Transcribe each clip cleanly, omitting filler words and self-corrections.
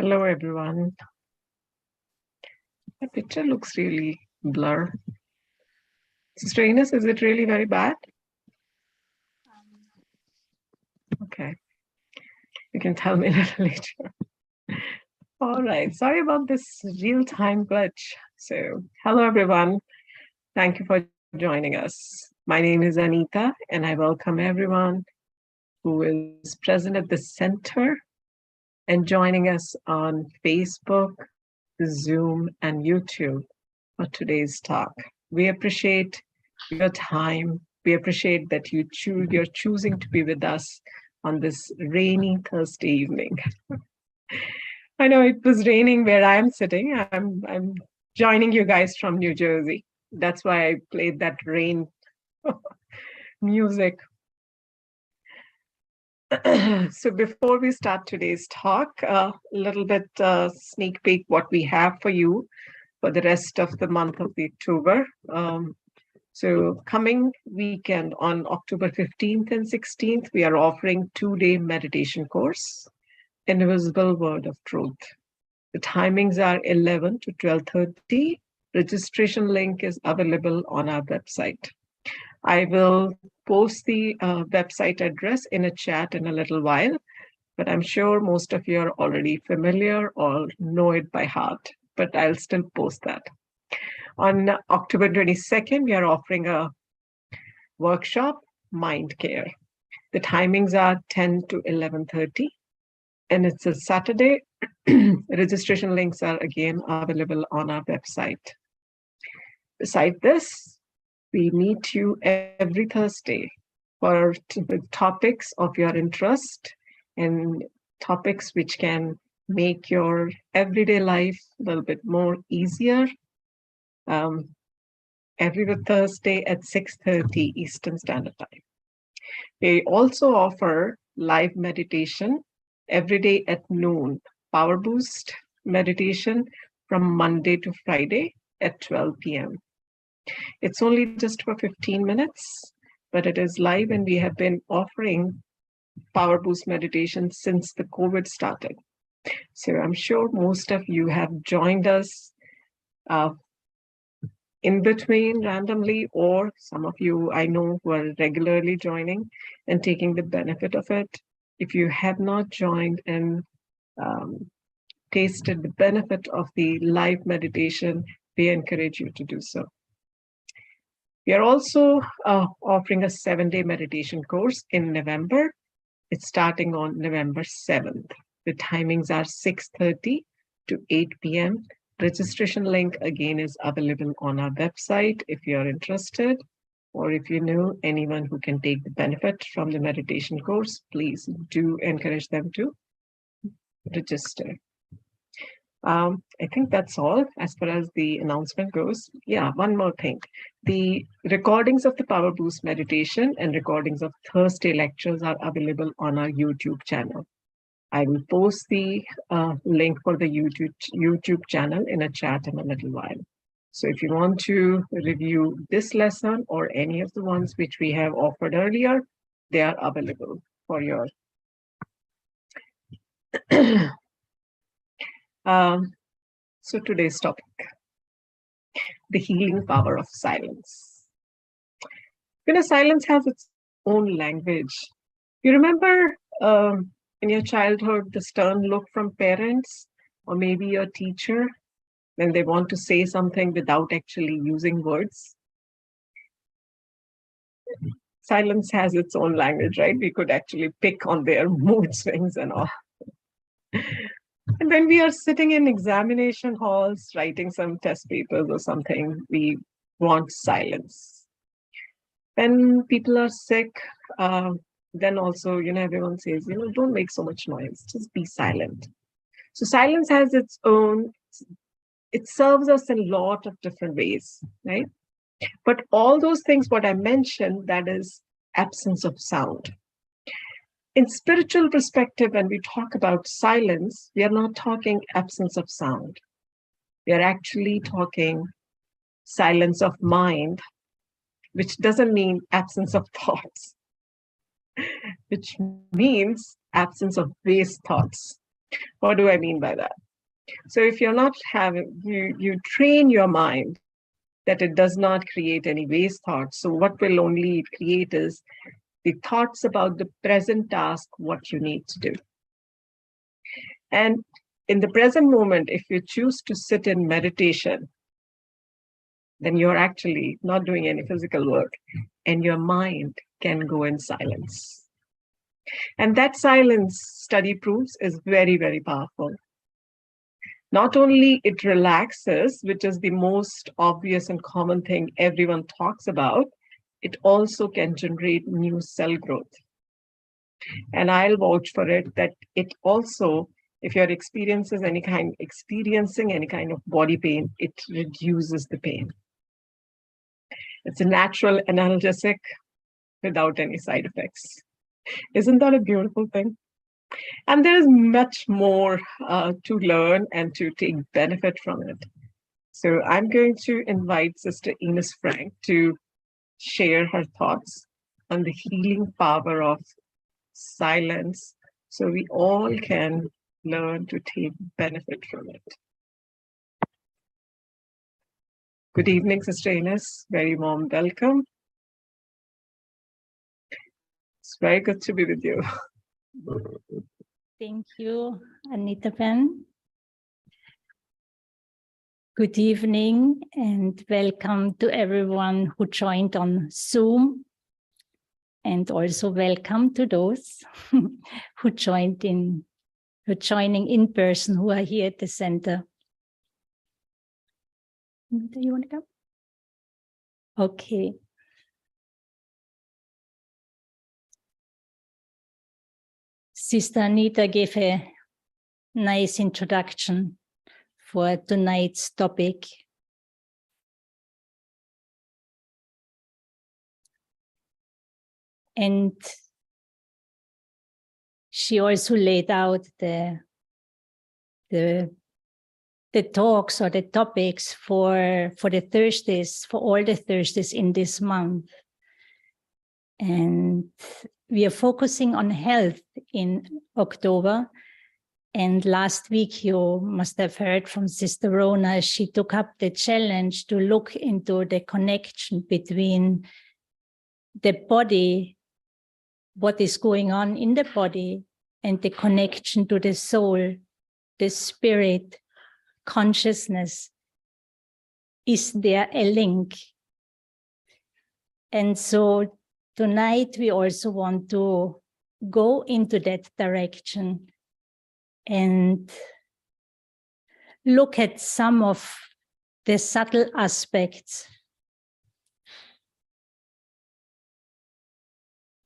Hello, everyone. The picture looks really blur. Sister Ines, is it really very bad? Okay. You can tell me a little later. All right. Sorry about this real-time glitch. So, hello, everyone. Thank you for joining us. My name is Anita, and I welcome everyone who is present at the center and joining us on Facebook, Zoom, and YouTube for today's talk. We appreciate your time. We appreciate that you're choosing to be with us on this rainy Thursday evening. I know it was raining where I'm sitting. I'm joining you guys from New Jersey. That's why I played that rain music. So before we start today's talk, a little bit sneak peek what we have for you for the rest of the month of October. So coming weekend on October 15th and 16th, we are offering 2-day meditation course, Invisible Word of Truth. The timings are 11 to 12:30. Registration link is available on our website. I will post the website address in a chat in a little while, but I'm sure most of you are already familiar or know it by heart, but I'll still post that. On October 22nd, we are offering a workshop, Mind Care. The timings are 10 to 11:30, and it's a Saturday. Registration links are again available on our website. Besides this, we meet you every Thursday for topics of your interest and topics which can make your everyday life a little bit more easier. Every Thursday at 6:30 Eastern Standard Time. We also offer live meditation every day at noon, POWERBOOST meditation from Monday to Friday at 12 p.m. It's only just for 15 minutes, but it is live, and we have been offering POWERBOOST meditation since the COVID started. So I'm sure most of you have joined us in between randomly, or some of you I know who are regularly joining and taking the benefit of it. If you have not joined and tasted the benefit of the live meditation, we encourage you to do so. We are also offering a 7-day meditation course in November. It's starting on November 7th. The timings are 6:30 to 8 p.m. Registration link again is available on our website if you're interested, or if you know anyone who can take the benefit from the meditation course, please do encourage them to register. I think that's all as far as the announcement goes. Yeah, one more thing. The recordings of the POWERBOOST meditation and recordings of Thursday lectures are available on our YouTube channel. I will post the link for the YouTube channel in a chat in a little while. So if you want to review this lesson or any of the ones which we have offered earlier, they are available for your so today's topic, the healing power of silence. Silence has its own language. You remember in your childhood the stern look from parents or maybe your teacher when they want to say something without actually using words? Silence has its own language, right? We could actually pick on their mood swings and all. And when we are sitting in examination halls, writing some test papers or something, we want silence. When people are sick, then also, everyone says, don't make so much noise, just be silent. So silence has its own, it serves us in a lot of different ways, right? But all those things, what I mentioned, that is absence of sound. In spiritual perspective, when we talk about silence, we are not talking absence of sound. We are actually talking silence of mind, which doesn't mean absence of thoughts, which means absence of waste thoughts. What do I mean by that? So if you're not having, you train your mind that it does not create any waste thoughts. So what will only create is the thoughts about the present task, what you need to do. And in the present moment, if you choose to sit in meditation, then you're actually not doing any physical work and your mind can go in silence. And that silence, study proves, is very, very powerful. Not only it relaxes, which is the most obvious and common thing everyone talks about, it also can generate new cell growth. And I'll vouch for it that it also, if you're experiencing any kind of body pain, it reduces the pain. It's a natural analgesic without any side effects. Isn't that a beautiful thing? And there is much more to learn and to take benefit from it. So I'm going to invite Sister Ines Frank to share her thoughts on the healing power of silence so we all can learn to take benefit from it. Good evening, Sister Ines. Very warm welcome. It's very good to be with you. Thank you, Anita Ben. Good evening and welcome to everyone who joined on Zoom. And also welcome to those who joining in person, who are here at the center. Do you want to go? Okay. Sister Anita gave a nice introduction for tonight's topic. And she also laid out the talks or the topics for the Thursdays, for all the Thursdays in this month. And we are focusing on health in October. And last week, you must have heard from Sister Rona, she took up the challenge to look into the connection between the body, what is going on in the body, and the connection to the soul, the spirit, consciousness. Is there a link? And so tonight we also want to go into that direction and look at some of the subtle aspects,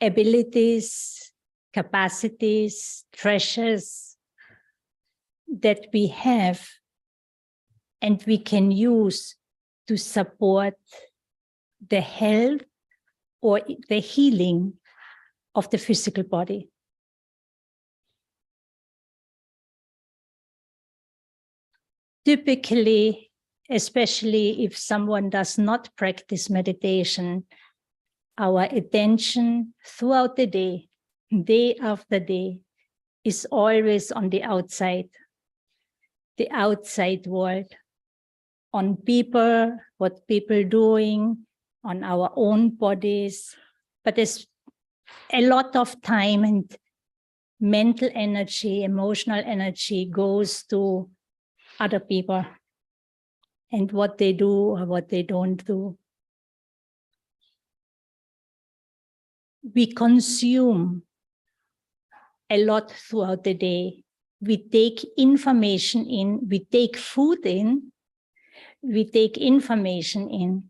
abilities, capacities, treasures that we have and we can use to support the health or the healing of the physical body. Typically, especially if someone does not practice meditation, our attention throughout the day after day, is always on the outside world, on people, what people doing, on our own bodies, but a lot of time and mental energy, emotional energy goes to other people and what they do or what they don't do. We consume a lot throughout the day. We take information in, we take food in, we take information in.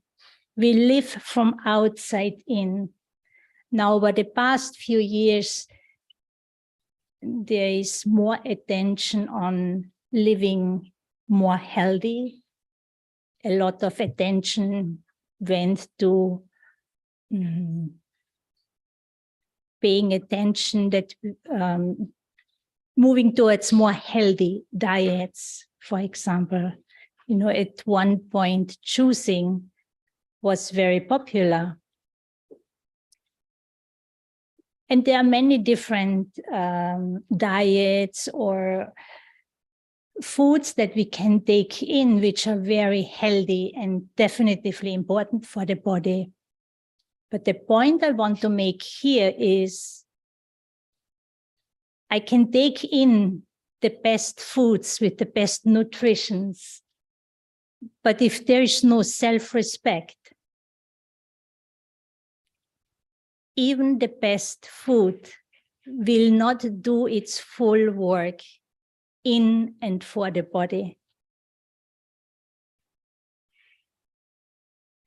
We live from outside in. Now, over the past few years, there is more attention on living more healthy. A lot of attention went to paying attention that moving towards more healthy diets, for example. You know, at one point, choosing was very popular. And there are many different diets or foods that we can take in, which are very healthy and definitively important for the body. But the point I want to make here is I can take in the best foods with the best nutrition, but if there is no self-respect, even the best food will not do its full work in and for the body.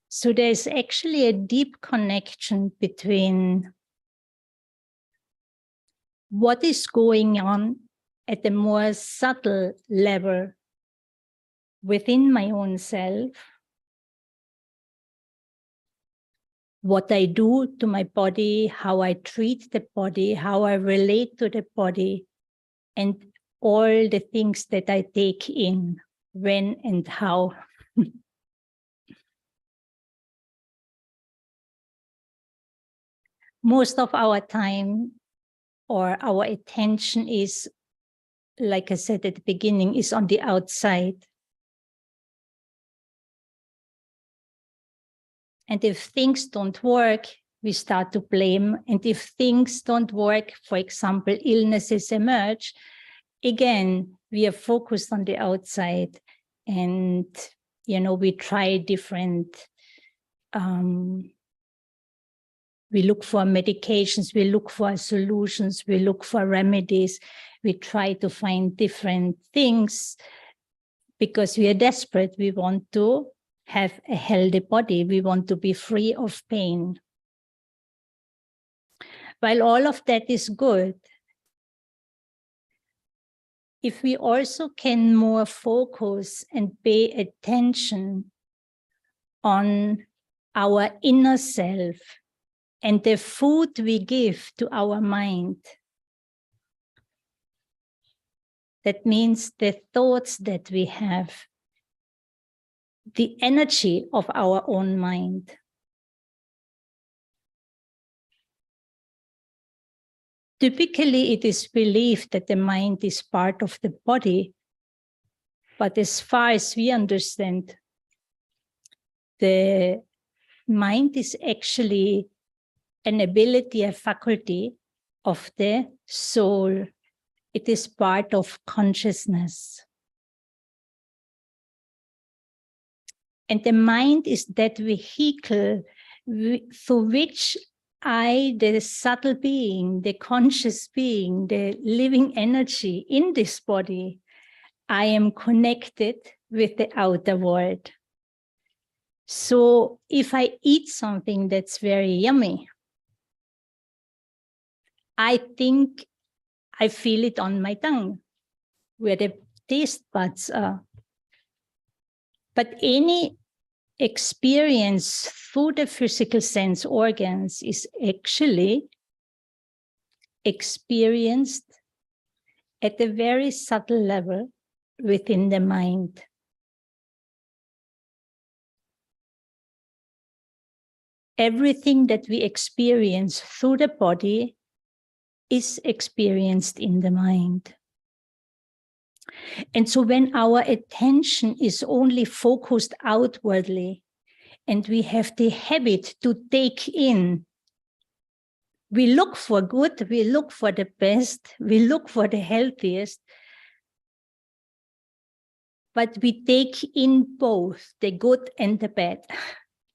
So there's actually a deep connection between what is going on at a more subtle level within my own self, what I do to my body, how I treat the body, how I relate to the body, and all the things that I take in, when and how. Most of our time or our attention is, like I said at the beginning, is on the outside. And if things don't work, we start to blame. And if things don't work, for example, illnesses emerge, again, we are focused on the outside. And, you know, we try different, we look for medications, we look for solutions, we look for remedies. We try to find different things because we are desperate. We want to have a healthy body. We want to be free of pain. While all of that is good, if we also can more focus and pay attention on our inner self and the food we give to our mind, that means the thoughts that we have, the energy of our own mind. Typically, it is believed that the mind is part of the body, but as far as we understand, the mind is actually an ability, a faculty of the soul. It is part of consciousness. And the mind is that vehicle through which I, the subtle being, the conscious being, the living energy in this body, I am connected with the outer world. So if I eat something that's very yummy, I think I feel it on my tongue, where the taste buds are. But any experience through the physical sense organs is actually experienced at a very subtle level within the mind. Everything that we experience through the body is experienced in the mind. And so when our attention is only focused outwardly, and we have the habit to take in We look for good, we look for the best, we look for the healthiest, but we take in both the good and the bad.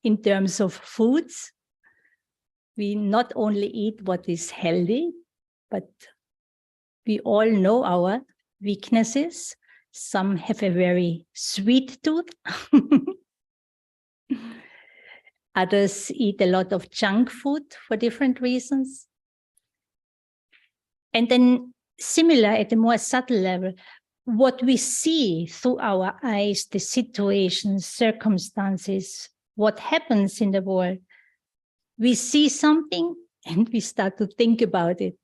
In terms of foods, we not only eat what is healthy, but we all know our weaknesses. Some have a very sweet tooth. Others eat a lot of junk food for different reasons. And then similar at a more subtle level, what we see through our eyes, the situations, circumstances, what happens in the world, we see something and we start to think about it.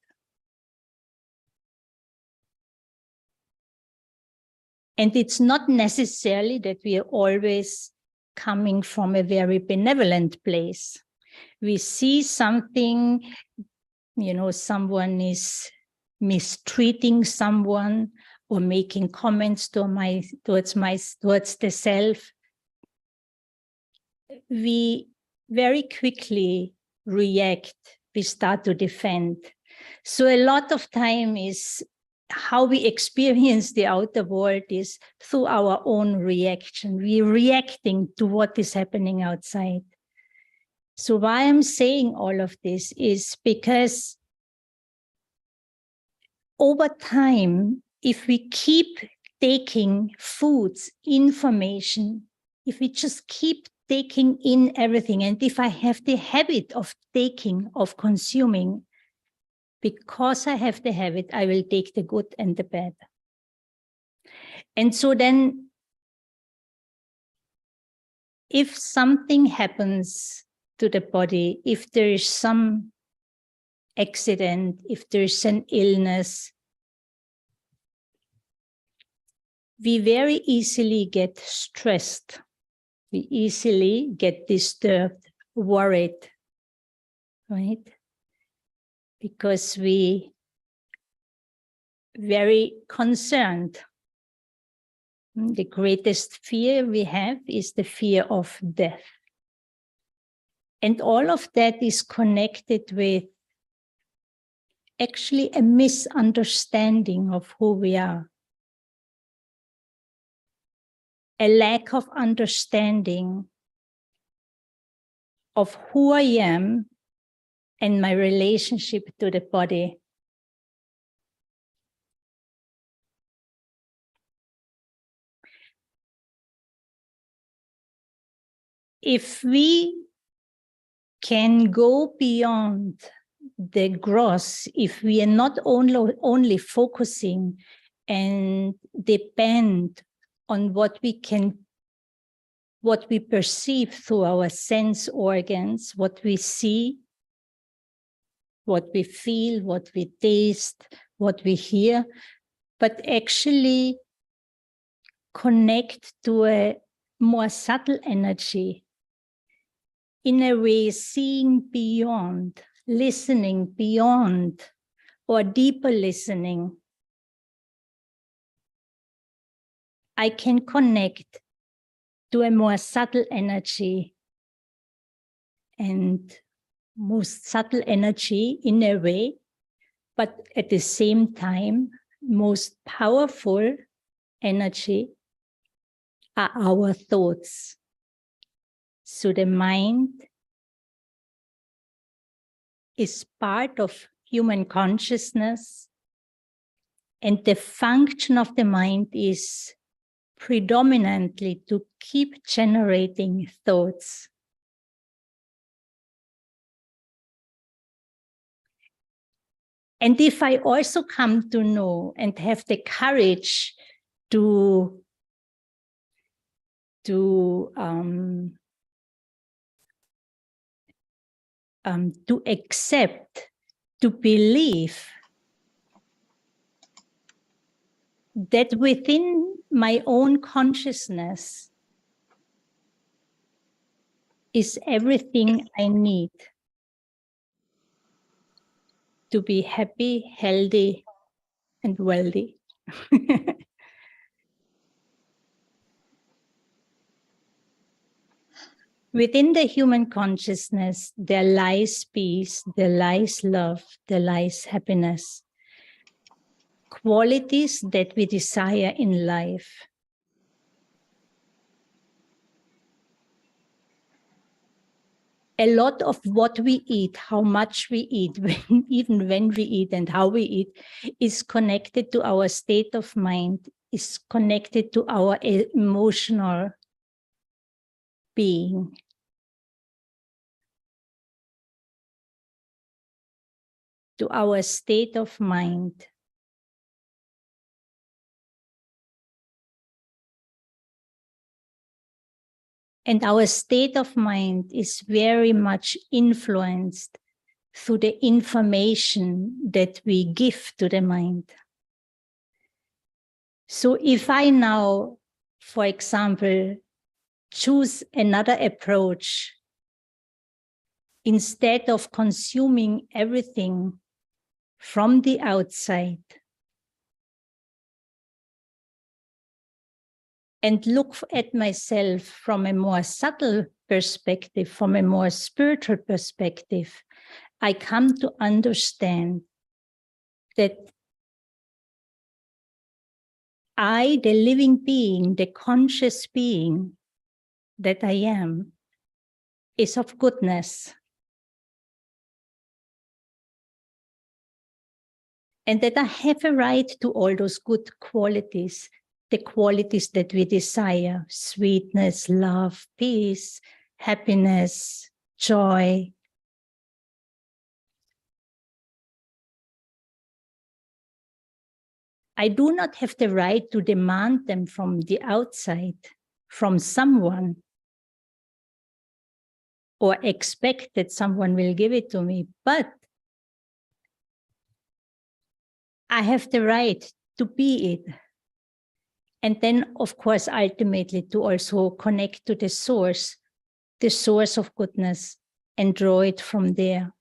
And it's not necessarily that we are always coming from a very benevolent place. We see something, someone is mistreating someone or making comments towards the self. We very quickly react, we start to defend. So a lot of time is how we experience the outer world is through our own reaction. We're reacting to what is happening outside. So why I'm saying all of this is because over time, if we keep taking foods, information, if we just keep taking in everything, and if I have the habit of consuming, because I have the habit, I will take the good and the bad. And so then, if something happens to the body, if there is some accident, if there's an illness, we very easily get stressed. We easily get disturbed, worried, right? Because we very concerned. The greatest fear we have is the fear of death. And all of that is connected with actually a misunderstanding of who we are. A lack of understanding of who I am and my relationship to the body. If we can go beyond the gross, if we are not only focusing and depend on what we perceive through our sense organs, what we see, what we feel, what we taste, what we hear, but actually connect to a more subtle energy, in a way seeing beyond, listening beyond, or deeper listening, I can connect to a more subtle energy, and most subtle energy in a way, but at the same time, most powerful energy are our thoughts. So the mind is part of human consciousness, and the function of the mind is predominantly to keep generating thoughts. And if I also come to know and have the courage to accept, to believe that within my own consciousness is everything I need to be happy, healthy, and wealthy. Within the human consciousness, there lies peace, there lies love, there lies happiness. Qualities that we desire in life. A lot of what we eat, how much we eat, even when we eat and how we eat, is connected to our state of mind, is connected to our emotional being. To our state of mind. And our state of mind is very much influenced through the information that we give to the mind. So if I now, for example, choose another approach, instead of consuming everything from the outside, and look at myself from a more subtle perspective, from a more spiritual perspective, I come to understand that I, the living being, the conscious being that I am, is of goodness. And that I have a right to all those good qualities, the qualities that we desire: sweetness, love, peace, happiness, joy. I do not have the right to demand them from the outside, from someone, or expect that someone will give it to me, but I have the right to be it. And then, of course, ultimately to also connect to the source of goodness, and draw it from there.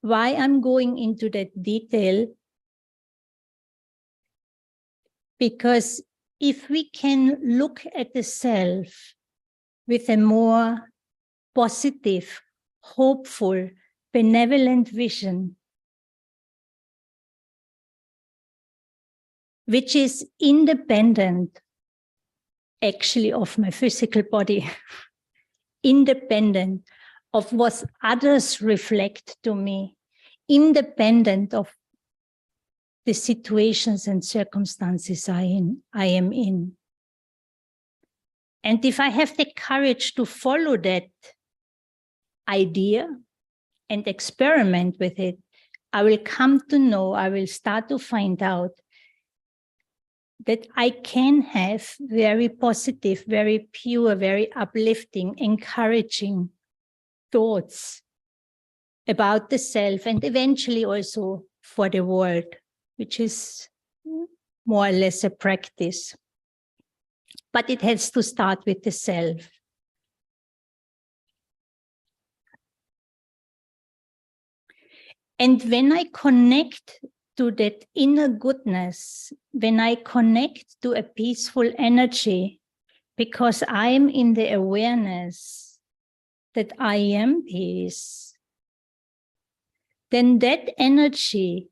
Why I'm going into that detail? Because if we can look at the self with a more positive, hopeful, benevolent vision, which is independent actually of my physical body, independent of what others reflect to me, independent of the situations and circumstances I am in. And if I have the courage to follow that idea and experiment with it, I will come to know, I will start to find out that I can have very positive, very pure, very uplifting, encouraging thoughts about the self, and eventually also for the world, which is more or less a practice. But it has to start with the self. And when I connect to that inner goodness, when I connect to a peaceful energy, because I am in the awareness that I am peace, then that energy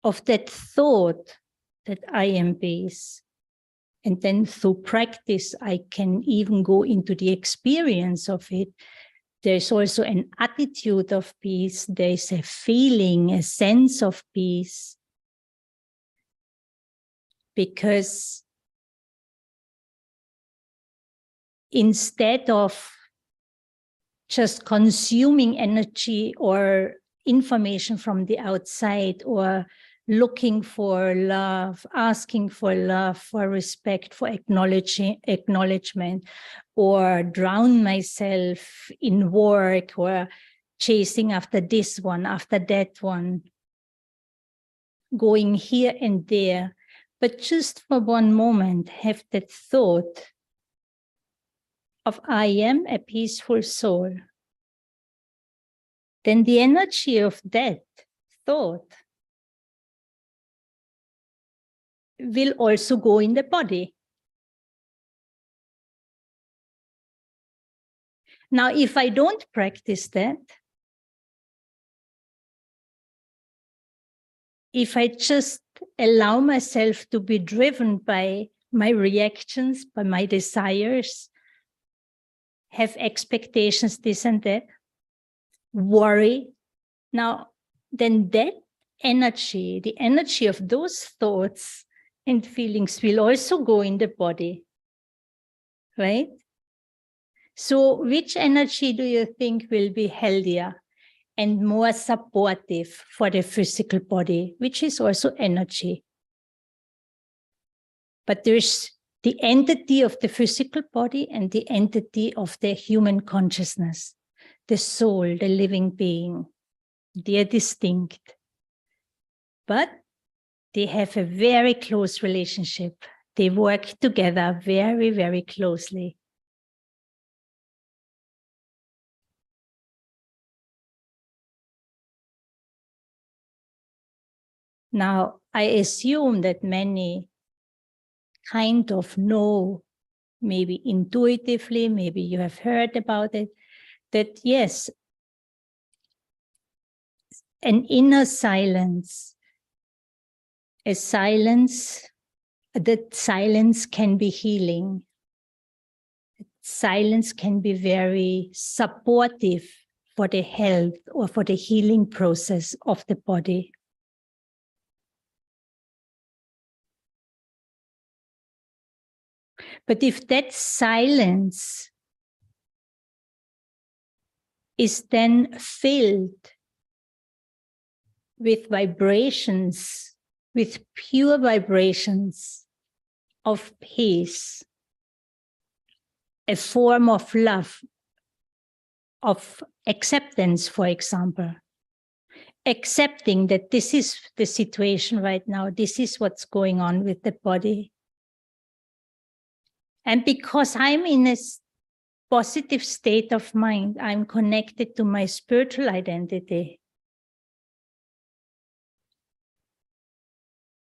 of that thought that I am peace, and then through practice, I can even go into the experience of it. There's also an attitude of peace. There's a feeling, a sense of peace. Because instead of just consuming energy or information from the outside, or looking for love, asking for love, for respect, for acknowledgement, or drown myself in work, or chasing after this one, after that one, going here and there, but just for one moment have that thought of I am a peaceful soul, then the energy of that thought will also go in the body. Now, if I don't practice that, if I just allow myself to be driven by my reactions, by my desires, have expectations, this and that, worry, now, then that energy, the energy of those thoughts and feelings will also go in the body, right? So which energy do you think will be healthier and more supportive for the physical body, which is also energy? But there's the entity of the physical body and the entity of the human consciousness, the soul, the living being. They are distinct, but they have a very close relationship. They work together very, very closely. Now, I assume that many kind of know, maybe intuitively, maybe you have heard about it, that yes, an inner silence, a silence, that silence can be healing. Silence can be very supportive for the health or for the healing process of the body. But if that silence is then filled with vibrations, with pure vibrations of peace, a form of love, of acceptance, for example, accepting that this is the situation right now, this is what's going on with the body. And because I'm in a positive state of mind, I'm connected to my spiritual identity,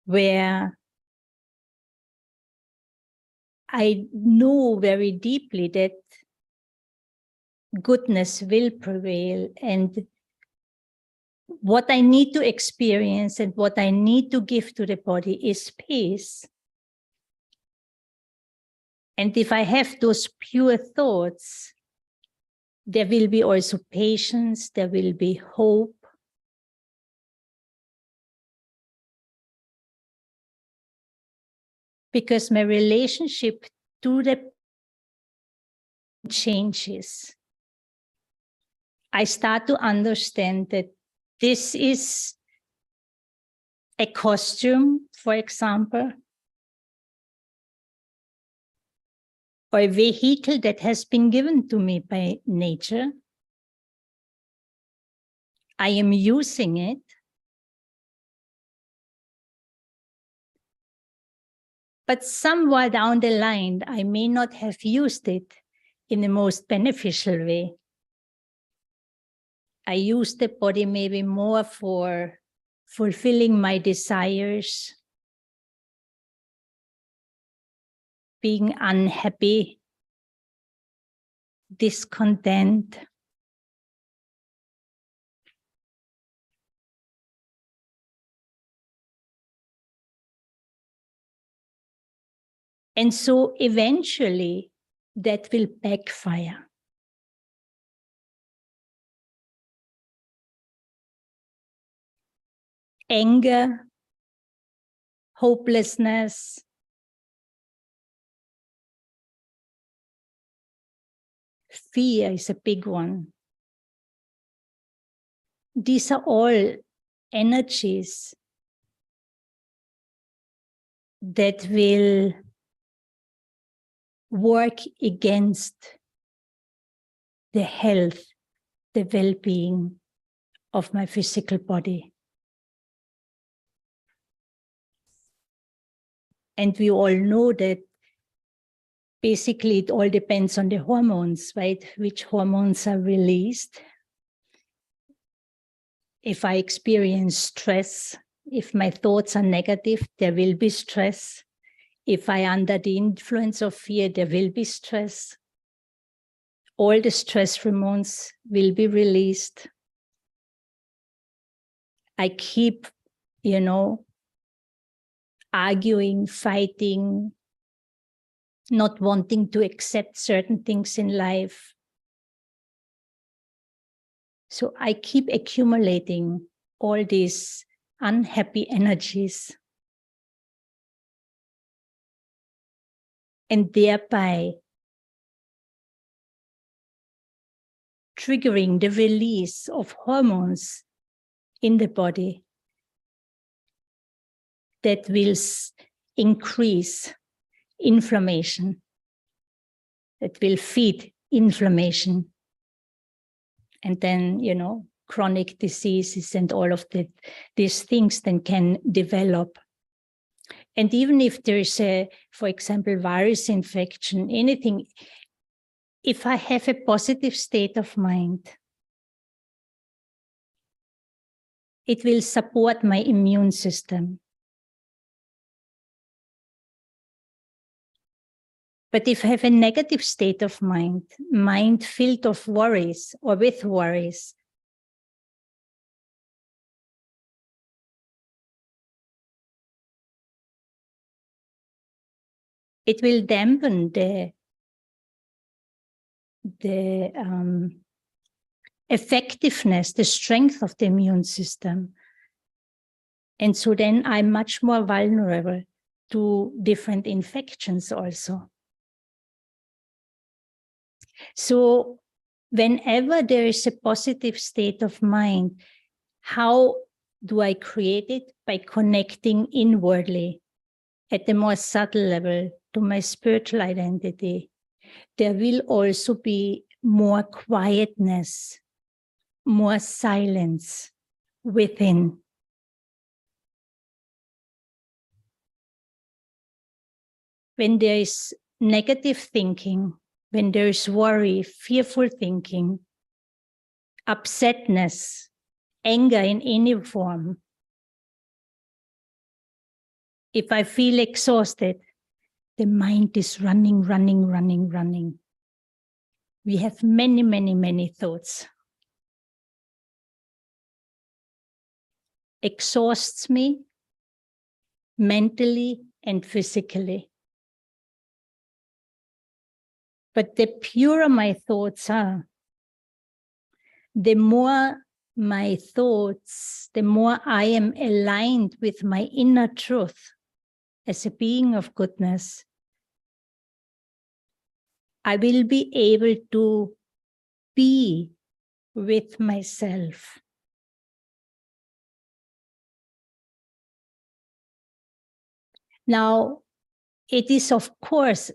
where I know very deeply that goodness will prevail, and what I need to experience and what I need to give to the body is peace. And if I have those pure thoughts, there will be also patience, there will be hope. Because my relationship to the changes. I start to understand that this is a costume, for example, or a vehicle that has been given to me by nature. I am using it. But somewhere down the line, I may not have used it in the most beneficial way. I use the body maybe more for fulfilling my desires, being unhappy, discontent. And so eventually that will backfire. Anger, hopelessness, fear is a big one. These are all energies that will work against the health, the well-being of my physical body. And we all know that basically it all depends on the hormones, right? Which hormones are released. If I experience stress, if my thoughts are negative, there will be stress. If I am under the influence of fear, there will be stress. all the stress hormones will be released. I keep, arguing, fighting, not wanting to accept certain things in life. So I keep accumulating all these unhappy energies. And thereby triggering the release of hormones in the body that will increase inflammation, that will feed inflammation. And then, chronic diseases and all of these things then can develop. And even if there is for example, virus infection, anything, if I have a positive state of mind, it will support my immune system. But if I have a negative state of mind filled of worries or with worries, it will dampen the effectiveness, the strength of the immune system. And so then I'm much more vulnerable to different infections also. So whenever there is a positive state of mind, how do I create it? By connecting inwardly at the more subtle level to my spiritual identity. There will also be more quietness, more silence within. When there is negative thinking, when there is worry, fearful thinking, upsetness, anger in any form, if I feel exhausted, the mind is running. We have many thoughts. Exhausts me mentally and physically. But the purer my thoughts are, the more my thoughts, the more I am aligned with my inner truth as a being of goodness, I will be able to be with myself. Now, it is, of course,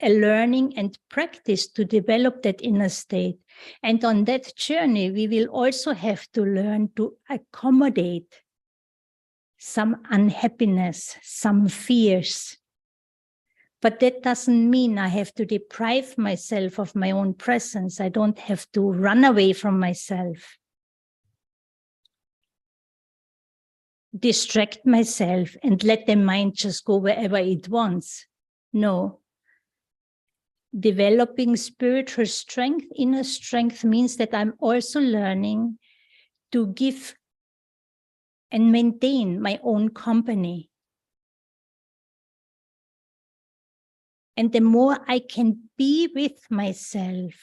a learning and practice to develop that inner state. And on that journey, we will also have to learn to accommodate some unhappiness, some fears. But that doesn't mean I have to deprive myself of my own presence. I don't have to run away from myself, distract myself and let the mind just go wherever it wants. No. Developing spiritual strength, inner strength, means that I'm also learning to give and maintain my own company. And the more I can be with myself,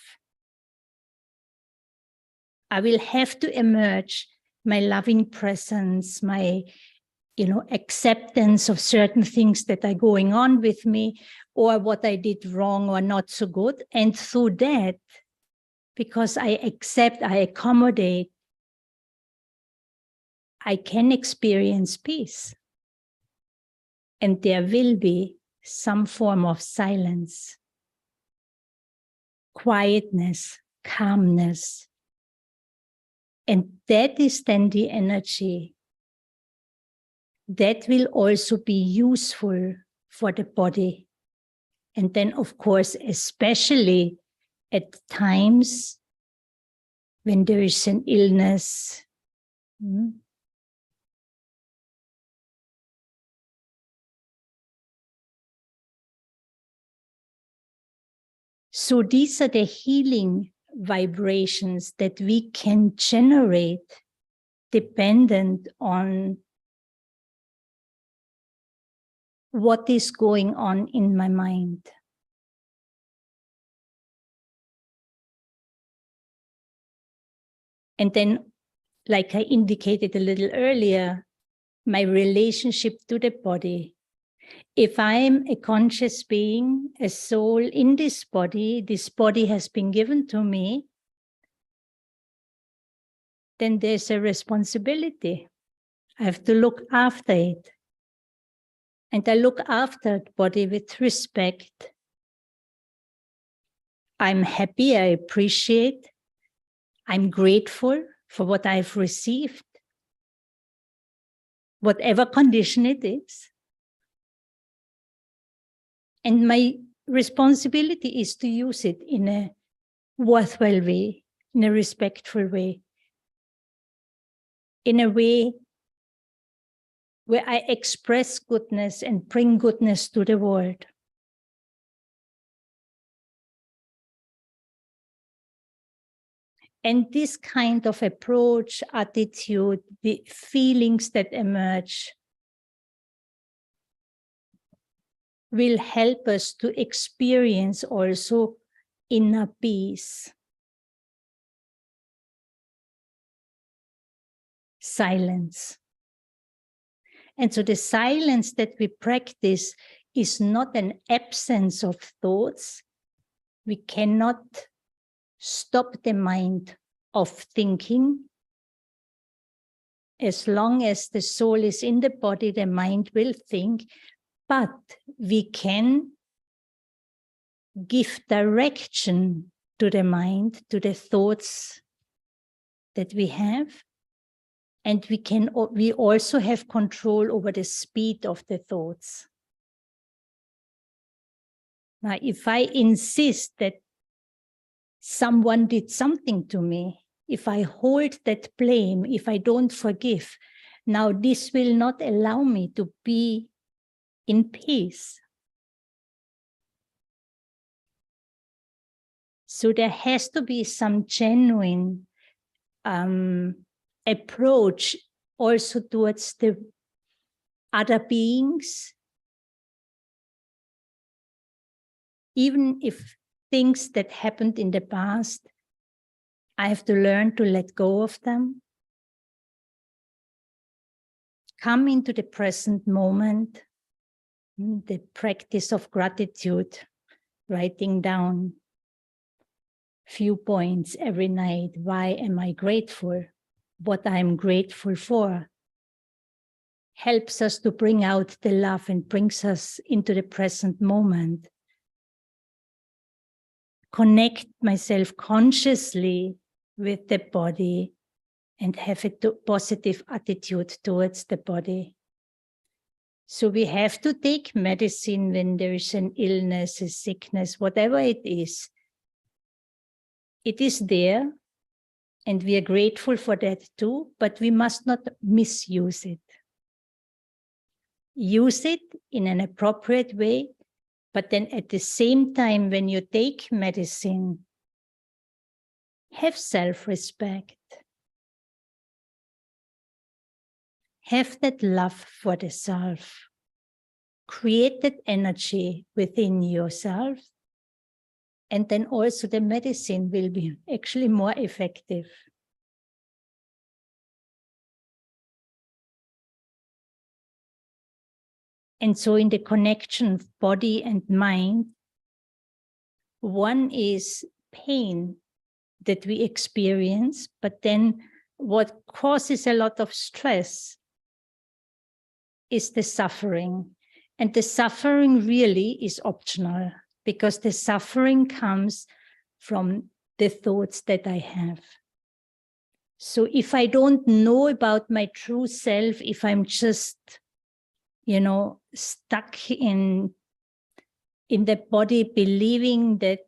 I will have to emerge my loving presence, my acceptance of certain things that are going on with me, or what I did wrong or not so good. And through that, because I accept, I accommodate, I can experience peace. And there will be some form of silence, quietness, calmness. And that is then the energy that will also be useful for the body. And then, of course, especially at times when there is an illness. So these are the healing vibrations that we can generate dependent on what is going on in my mind. And then, like I indicated a little earlier, my relationship to the body. If I'm a conscious being, a soul in this body has been given to me, then there's a responsibility. I have to look after it. And I look after the body with respect. I'm happy, I appreciate, I'm grateful for what I've received, whatever condition it is. And my responsibility is to use it in a worthwhile way, in a respectful way, in a way where I express goodness and bring goodness to the world. And this kind of approach, attitude, the feelings that emerge will help us to experience also inner peace, silence. And so the silence that we practice is not an absence of thoughts. We cannot stop the mind of thinking. As long as the soul is in the body, the mind will think, but we can give direction to the mind, to the thoughts that we have. And we also have control over the speed of the thoughts. Now, if I insist that someone did something to me, if I hold that blame, if I don't forgive, now this will not allow me to be in peace. So there has to be some genuine approach also towards the other beings, even if things that happened in the past, I have to learn to let go of them. Come into the present moment, the practice of gratitude, writing down few points every night. Why am I grateful? What I'm grateful for helps us to bring out the love and brings us into the present moment. Connect myself consciously with the body and have a positive attitude towards the body. So we have to take medicine when there is an illness, a sickness, whatever it is. It is there, and we are grateful for that too, but we must not misuse it. Use it in an appropriate way, but then at the same time, when you take medicine, have self-respect. Have that love for the self. Create that energy within yourself. And then also the medicine will be actually more effective. And so in the connection of body and mind, one is pain that we experience, but then what causes a lot of stress is the suffering. And the suffering really is optional, because the suffering comes from the thoughts that I have. So if I don't know about my true self, if I'm just, stuck in the body, believing that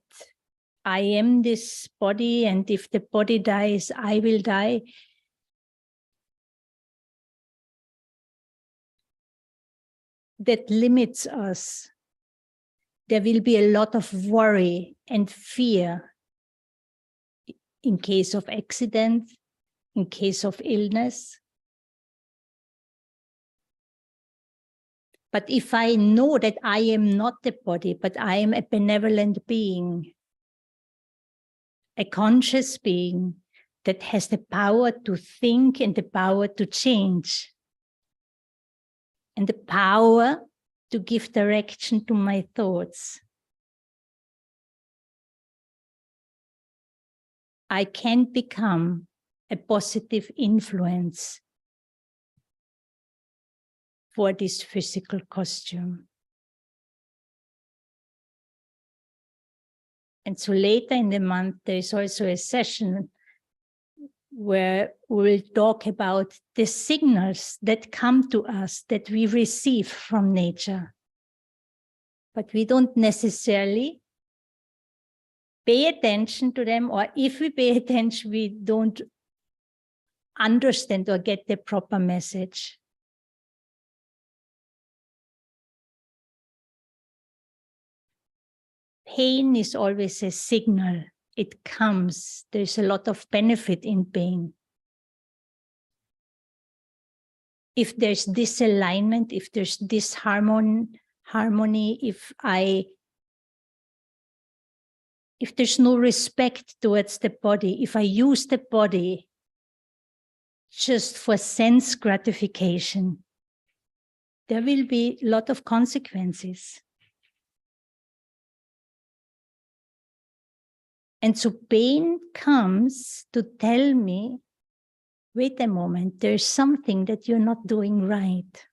I am this body, and if the body dies, I will die. That limits us. there will be a lot of worry and fear in case of accident, in case of illness. But if I know that I am not the body, but I am a benevolent being, a conscious being that has the power to think and the power to change, and the power to give direction to my thoughts, I can become a positive influence for this physical costume. And so later in the month, there is also a session where we'll talk about the signals that come to us that we receive from nature. But we don't necessarily pay attention to them, or if we pay attention, we don't understand or get the proper message. Pain is always a signal. It comes. There's a lot of benefit in pain. If there's disalignment, if there's disharmony, if there's no respect towards the body, if I use the body just for sense gratification, there will be a lot of consequences. And so pain comes to tell me, wait a moment, there's something that you're not doing right.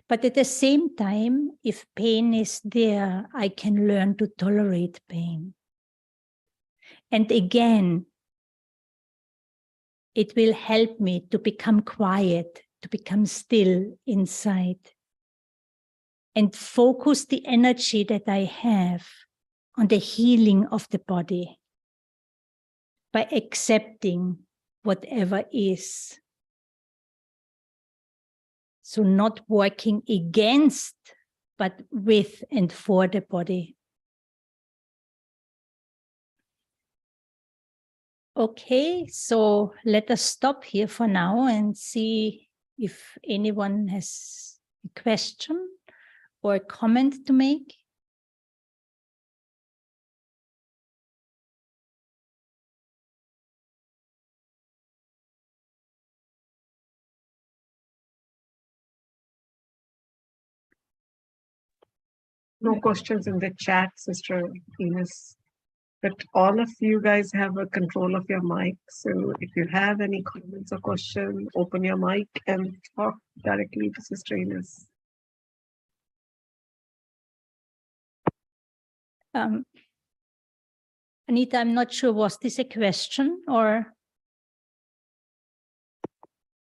But at the same time, if pain is there, I can learn to tolerate pain. And again, it will help me to become quiet, to become still inside, and focus the energy that I have on the healing of the body by accepting whatever is. So not working against, but with and for the body. Okay, so let us stop here for now and see if anyone has a question or a comment to make. No questions in the chat, Sister Ines. But all of you guys have a control of your mic. So if you have any comments or questions, open your mic and talk directly to Sister Ines. Anita, I'm not sure, was this a question or?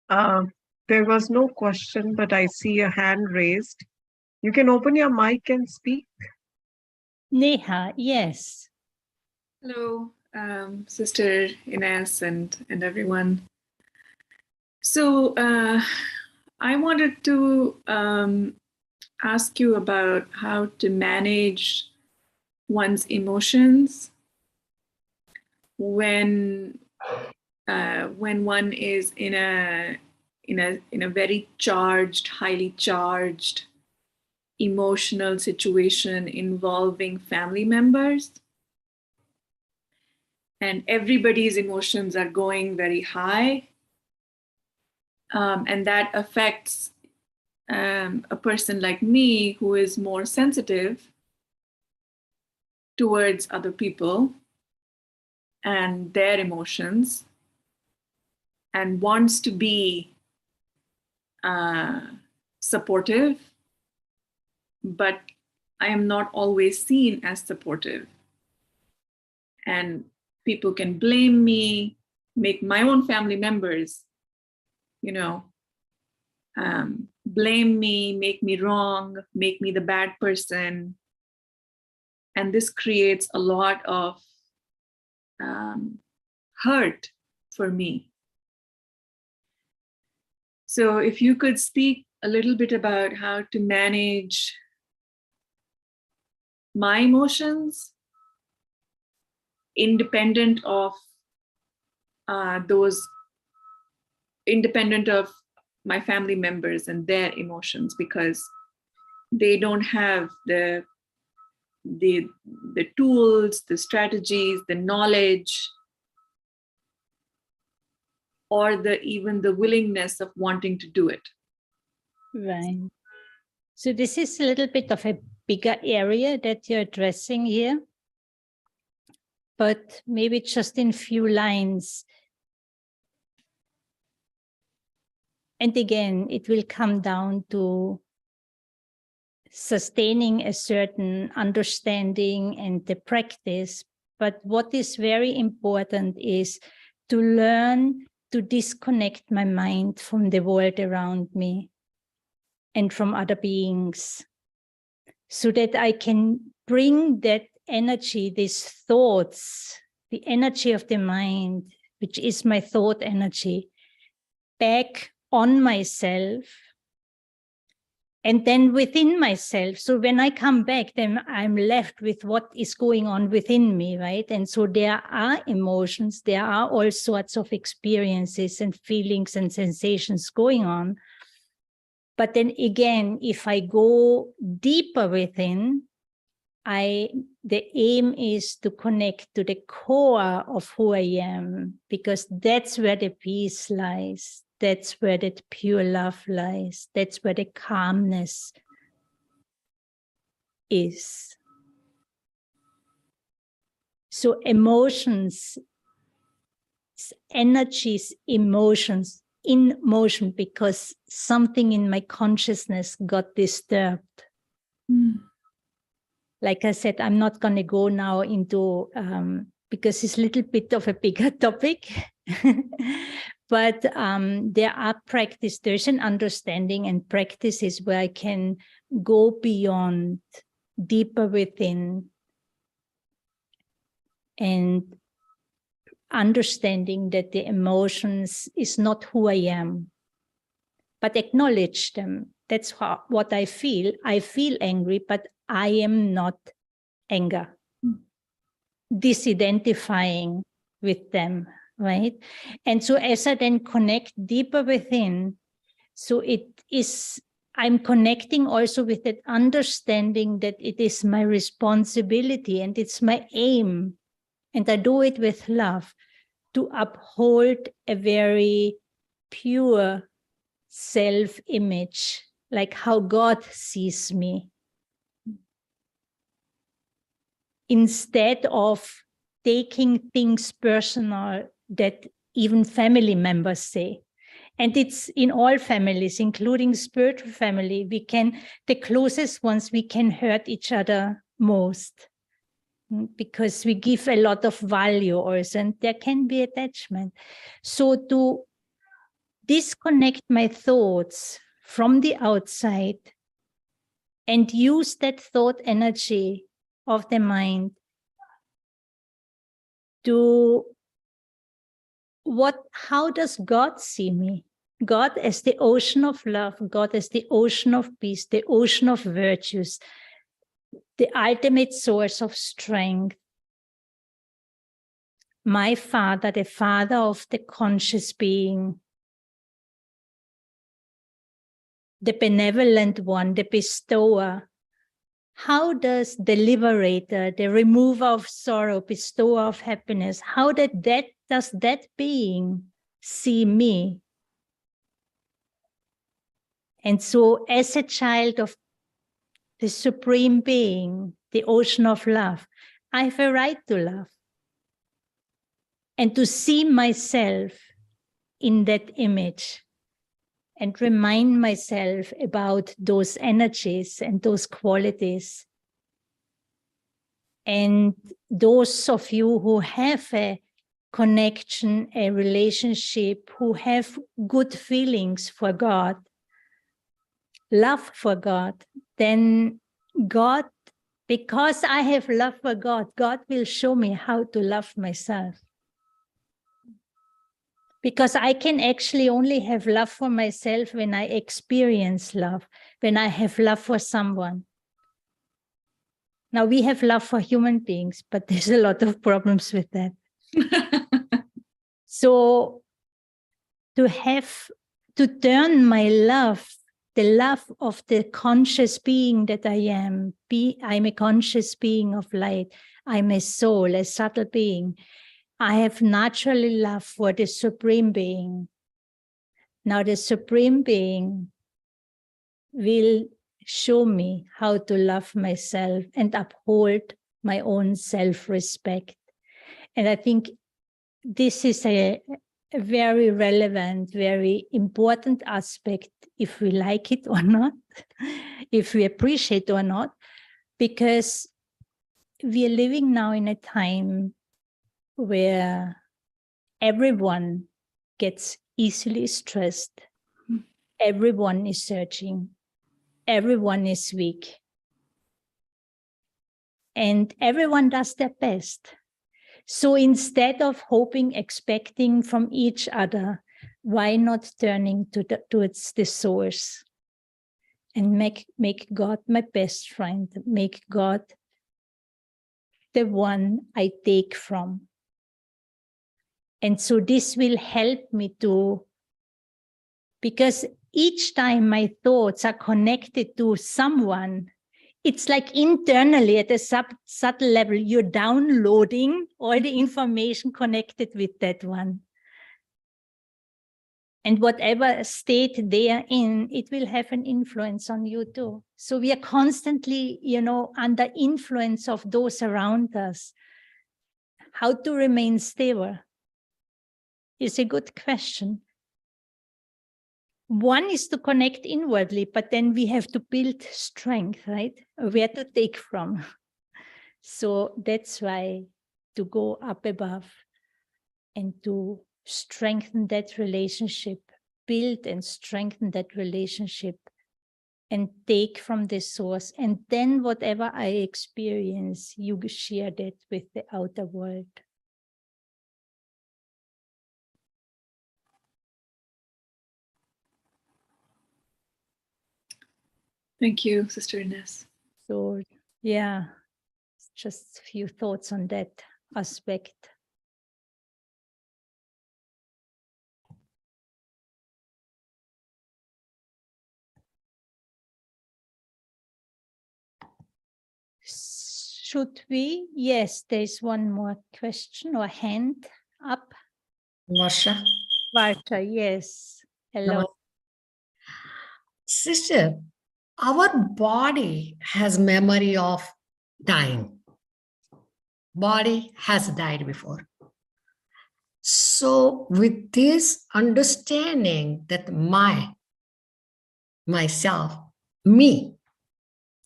There was no question, but I see a hand raised. You can open your mic and speak. Neha, yes. Hello, Sister Ines and everyone. So I wanted to ask you about how to manage one's emotions when one is in a very charged, highly charged emotional situation involving family members, and everybody's emotions are going very high, and that affects a person like me who is more sensitive towards other people and their emotions and wants to be supportive, but I am not always seen as supportive. And people can blame me, make my own family members, blame me, make me wrong, make me the bad person. And this creates a lot of hurt for me. So if you could speak a little bit about how to manage my emotions independent of my family members and their emotions, because they don't have the tools, the strategies, the knowledge, or even the willingness of wanting to do it. Right. So this is a little bit of a bigger area that you're addressing here, but maybe just in few lines. And again, it will come down to sustaining a certain understanding and the practice. But what is very important is to learn to disconnect my mind from the world around me and from other beings, so that I can bring that energy, these thoughts, the energy of the mind, which is my thought energy, back on myself and then within myself. So when I come back, then I'm left with what is going on within me, right? And so there are emotions, there are all sorts of experiences and feelings and sensations going on. But then again, if I go deeper within, the aim is to connect to the core of who I am, because that's where the peace lies. That's where that pure love lies. That's where the calmness is. So emotions, energies, emotions in motion, because something in my consciousness got disturbed. Like I said, I'm not going to go now into, because it's a little bit of a bigger topic. But there are practice, there's an understanding and practices where I can go beyond, deeper within, and understanding that the emotions is not who I am, but acknowledge them. That's what I feel. I feel angry, but I am not anger. Disidentifying with them, right? And so as I then connect deeper within, so I'm connecting also with that understanding that it is my responsibility and it's my aim, and I do it with love, to uphold a very pure self-image, like how God sees me, instead of taking things personal that even family members say. And it's in all families, including spiritual family, the closest ones, we can hurt each other most, because we give a lot of value also, and there can be attachment. So to disconnect my thoughts from the outside and use that thought energy of the mind to how does God see me? God as the ocean of love, God as the ocean of peace, the ocean of virtues, the ultimate source of strength. My Father, the Father of the conscious being, the benevolent one, the bestower. How does the liberator, the remover of sorrow, bestower of happiness, how does that being see me? And so as a child of the Supreme Being, the ocean of love, I have a right to love and to see myself in that image and remind myself about those energies and those qualities. And those of you who have a connection, a relationship, who have good feelings for God, love for God, then God, because I have love for God, God will show me how to love myself. Because I can actually only have love for myself when I experience love, when I have love for someone. Now, we have love for human beings, but there's a lot of problems with that. So to turn my love, the love of the conscious being that I am, I'm a conscious being of light. I'm a soul, a subtle being. I have naturally love for the Supreme Being. Now the Supreme Being will show me how to love myself and uphold my own self-respect. And I think this is a very relevant, very important aspect, if we like it or not, if we appreciate it or not, because we are living now in a time where everyone gets easily stressed. Everyone is searching. Everyone is weak. And everyone does their best. So instead of hoping, expecting from each other, why not turning towards the source and make God my best friend, make God the one I take from. And so this will help me because each time my thoughts are connected to someone, it's like internally at a subtle level, you're downloading all the information connected with that one. And whatever state they are in, it will have an influence on you too. So we are constantly, under influence of those around us. How to remain stable is a good question. One is to connect inwardly, but then we have to build strength, right? Where to take from. So that's why to go up above and to strengthen that relationship, build and strengthen that relationship and take from the source. And then whatever I experience, you share that with the outer world. Thank you, Sister Ines. So, yeah, just a few thoughts on that aspect. Should we? Yes, there's one more question or hand up. Varsha. Varsha, yes. Hello. Sister, our body has memory of dying. Body has died before. So with this understanding that myself, me,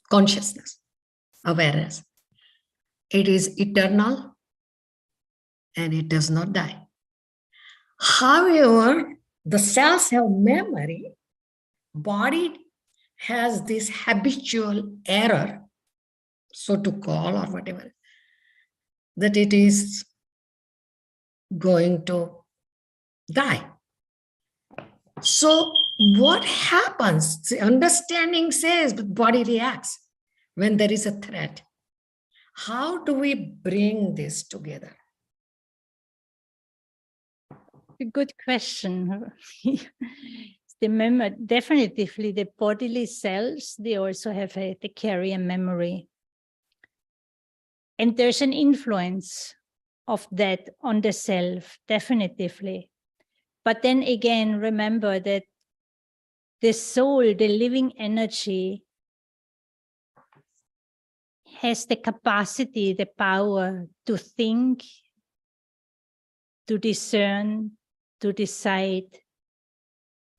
consciousness, awareness, it is eternal and it does not die. However, the cells have memory, body has this habitual error, so to call or whatever, that it is going to die. So what happens? The understanding says, but body reacts when there is a threat. How do we bring this together? A good question. Definitely the bodily cells, they also they carry a memory. And there's an influence of that on the self, definitively. But then again, remember that the soul, the living energy, has the capacity, the power to think, to discern, to decide.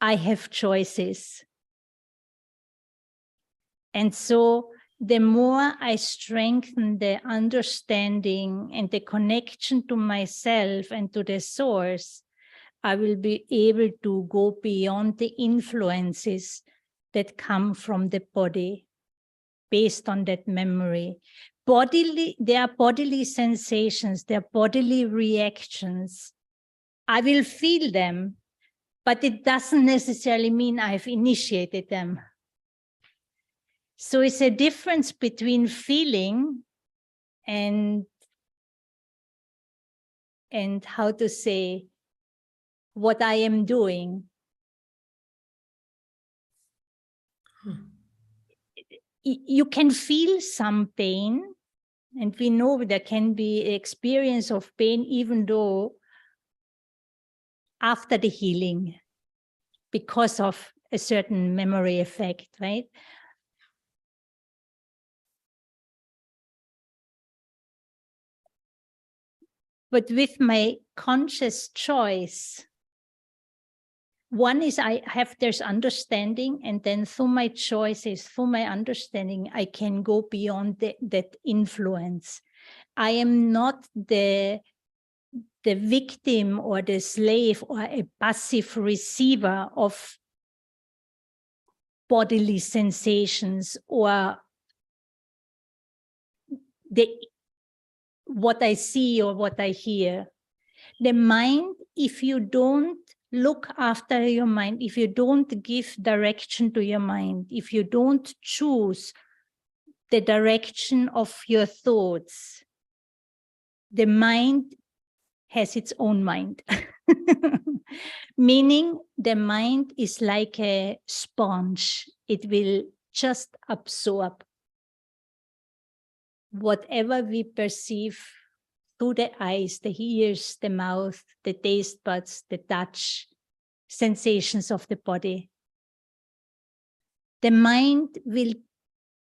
I have choices. And so the more I strengthen the understanding and the connection to myself and to the source, I will be able to go beyond the influences that come from the body based on that memory. There are bodily sensations, there are bodily reactions. I will feel them, but it doesn't necessarily mean I've initiated them. So it's a difference between feeling and how to say, what I am doing. You can feel some pain, and we know there can be experience of pain even though after the healing, because of a certain memory effect, right? But with my conscious choice, one is I have this understanding, and then through my choices, through my understanding, I can go beyond that influence. I am not the victim or the slave or a passive receiver of bodily sensations or what I see or what I hear. The mind, if you don't look after your mind, if you don't give direction to your mind, if you don't choose the direction of your thoughts, the mind has its own mind. Meaning the mind is like a sponge. It will just absorb whatever we perceive through the eyes, the ears, the mouth, the taste buds, the touch, sensations of the body. The mind will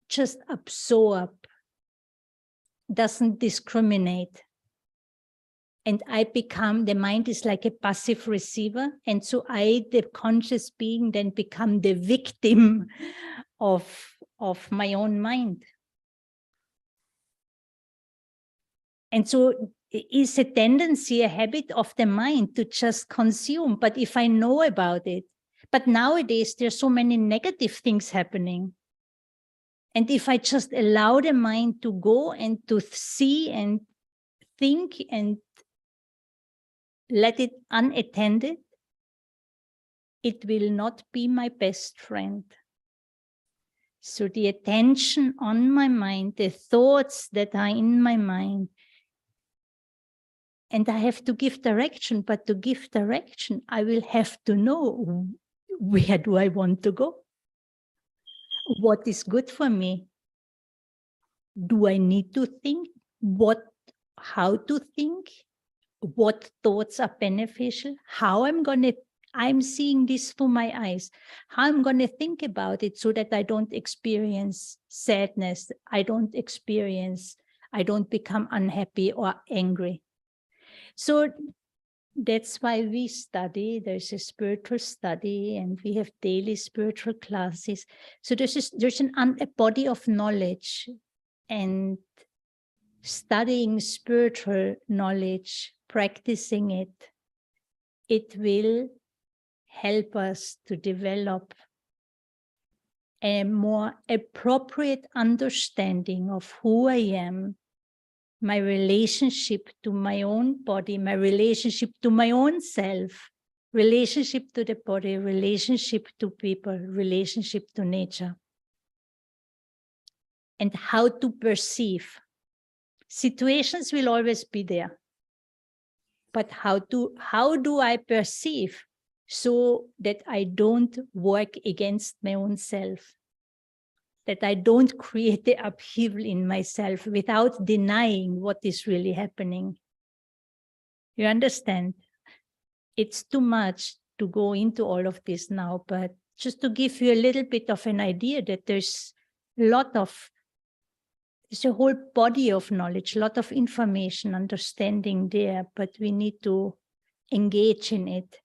just absorb, doesn't discriminate. And the mind is like a passive receiver. And so I, the conscious being, then become the victim of my own mind. And so it's a tendency, a habit of the mind to just consume. But if I know about it, but nowadays there's so many negative things happening. And if I just allow the mind to go and to see and think and let it unattended, it will not be my best friend. So the attention on my mind, the thoughts that are in my mind, and I have to give direction, but to give direction, I will have to know, where do I want to go? What is good for me? Do I need to think? How to think? What thoughts are beneficial? How I'm seeing this through my eyes. How I'm going to think about it so that I don't experience sadness. I don't become unhappy or angry. So that's why we study. There's a spiritual study and we have daily spiritual classes. So there's a body of knowledge, and studying spiritual knowledge, practicing it, it will help us to develop a more appropriate understanding of who I am, my relationship to my own body, my relationship to my own self, relationship to the body, relationship to people, relationship to nature, and how to perceive. Situations will always be there, but how do I perceive so that I don't work against my own self, that I don't create the upheaval in myself without denying what is really happening. You understand? It's too much to go into all of this now, but just to give you a little bit of an idea that there's a whole body of knowledge, a lot of information, understanding there, but we need to engage in it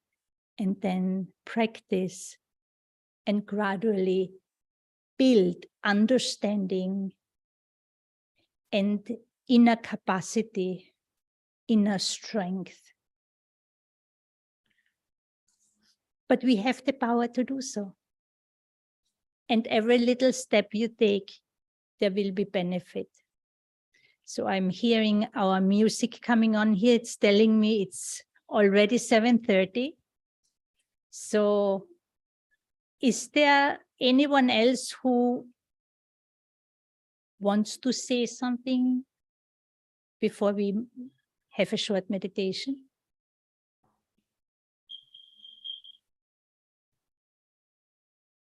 and then practice and gradually build understanding and inner capacity, inner strength. But we have the power to do so. And every little step you take, there will be benefit. So I'm hearing our music coming on here. It's telling me it's already 7:30. So is there anyone else who wants to say something before we have a short meditation?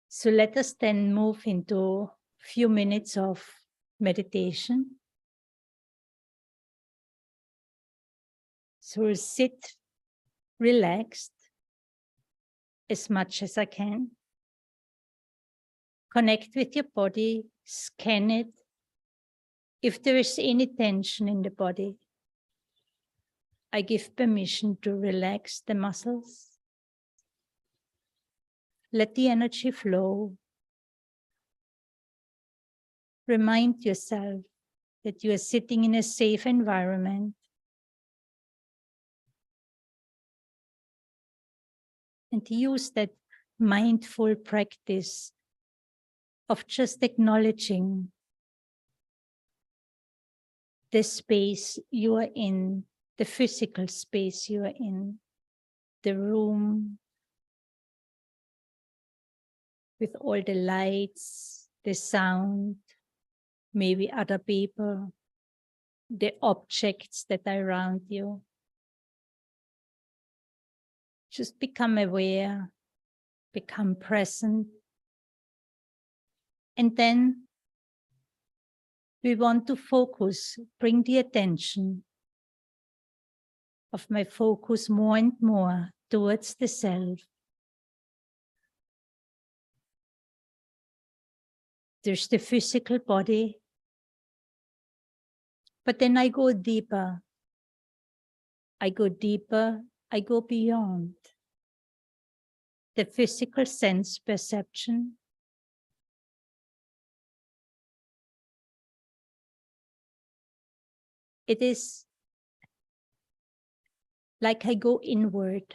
So let us then move into a few minutes of meditation. So we'll sit relaxed as much as I can. Connect with your body, scan it. If there is any tension in the body, I give permission to relax the muscles. Let the energy flow. Remind yourself that you are sitting in a safe environment. And use that mindful practice of just acknowledging the space you are in, the physical space you are in, the room with all the lights, the sound, maybe other people, the objects that are around you. Just become aware, become present. And then we want to focus, bring the attention of my focus more and more towards the self. There's the physical body, but then I go deeper. I go deeper, I go beyond the physical sense perception. It is like I go inward,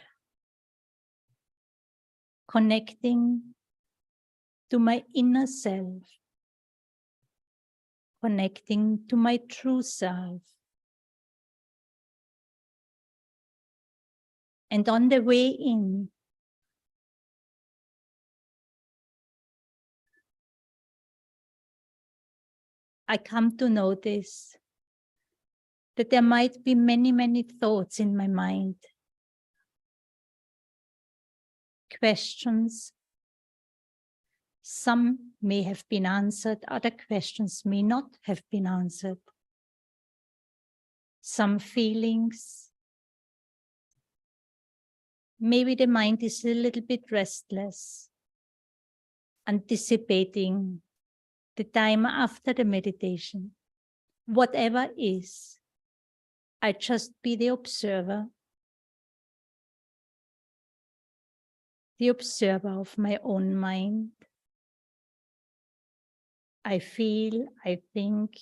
connecting to my inner self, connecting to my true self. And on the way in, I come to notice that there might be many, many thoughts in my mind, questions. Some may have been answered, other questions may not have been answered. Some feelings. Maybe the mind is a little bit restless, anticipating the time after the meditation. Whatever is, I just be the observer of my own mind. I feel, I think.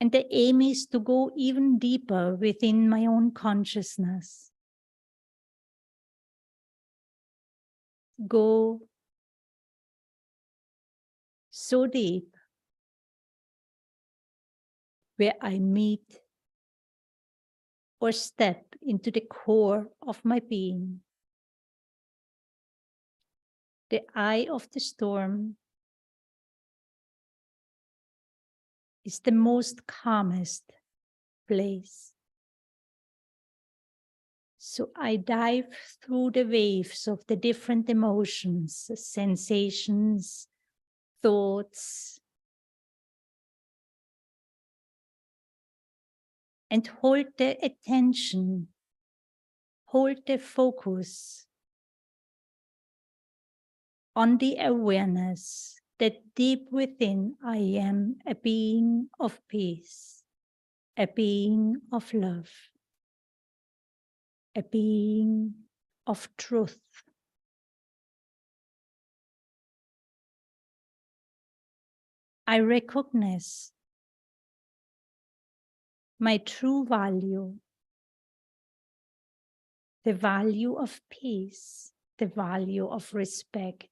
And the aim is to go even deeper within my own consciousness. Go so deep where I meet or step into the core of my being. The eye of the storm is the most calmest place. So I dive through the waves of the different emotions, sensations, thoughts, and hold the attention, hold the focus on the awareness that deep within I am a being of peace, a being of love, a being of truth. I recognize my true value, the value of peace, the value of respect,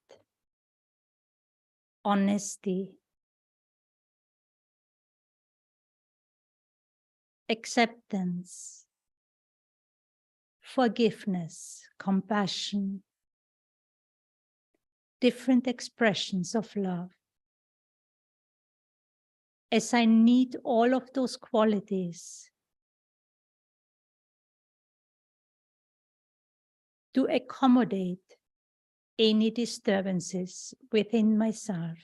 honesty, acceptance, forgiveness, compassion, different expressions of love. As I need all of those qualities to accommodate any disturbances within myself.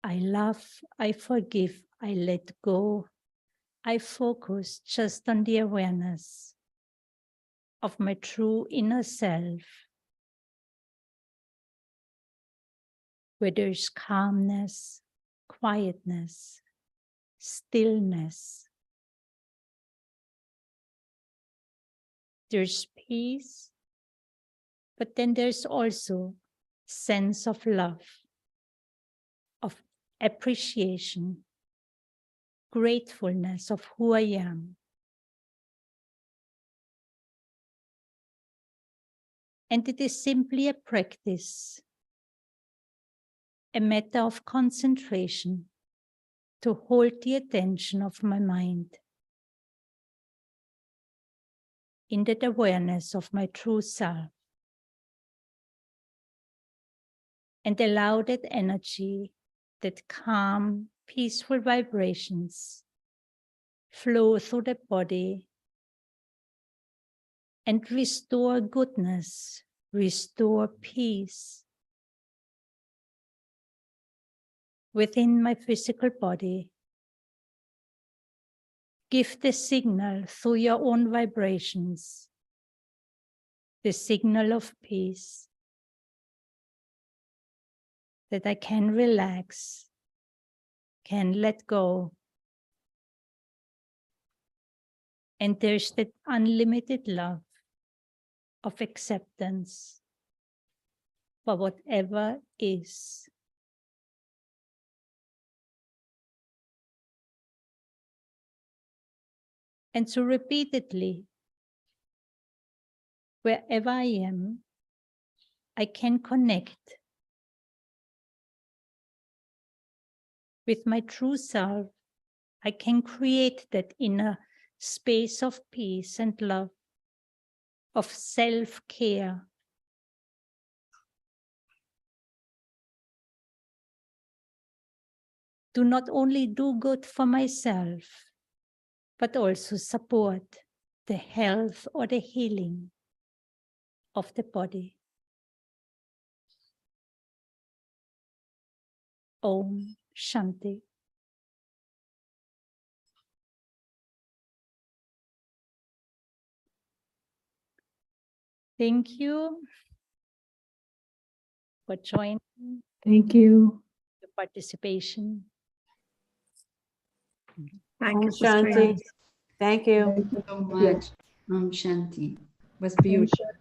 I love, I forgive, I let go. I focus just on the awareness of my true inner self, where there's calmness, quietness, stillness. There's peace, but then there's also sense of love, of appreciation, gratefulness of who I am. And it is simply a practice, a matter of concentration to hold the attention of my mind in that awareness of my true self and allow that energy, that calm, peaceful vibrations flow through the body and restore goodness, restore peace within my physical body. Give the signal through your own vibrations, the signal of peace, that I can relax, can let go. And there's that unlimited love of acceptance for whatever is. And so repeatedly, wherever I am, I can connect with my true self. I can create that inner space of peace and love, of self-care. To not only do good for myself, but also support the health or the healing of the body. Om Shanti. Thank you for joining. Thank you. The participation. Thank you, Om Sister Shanti. Anne. Thank you. Thank you so much. Shanti. Was beautiful.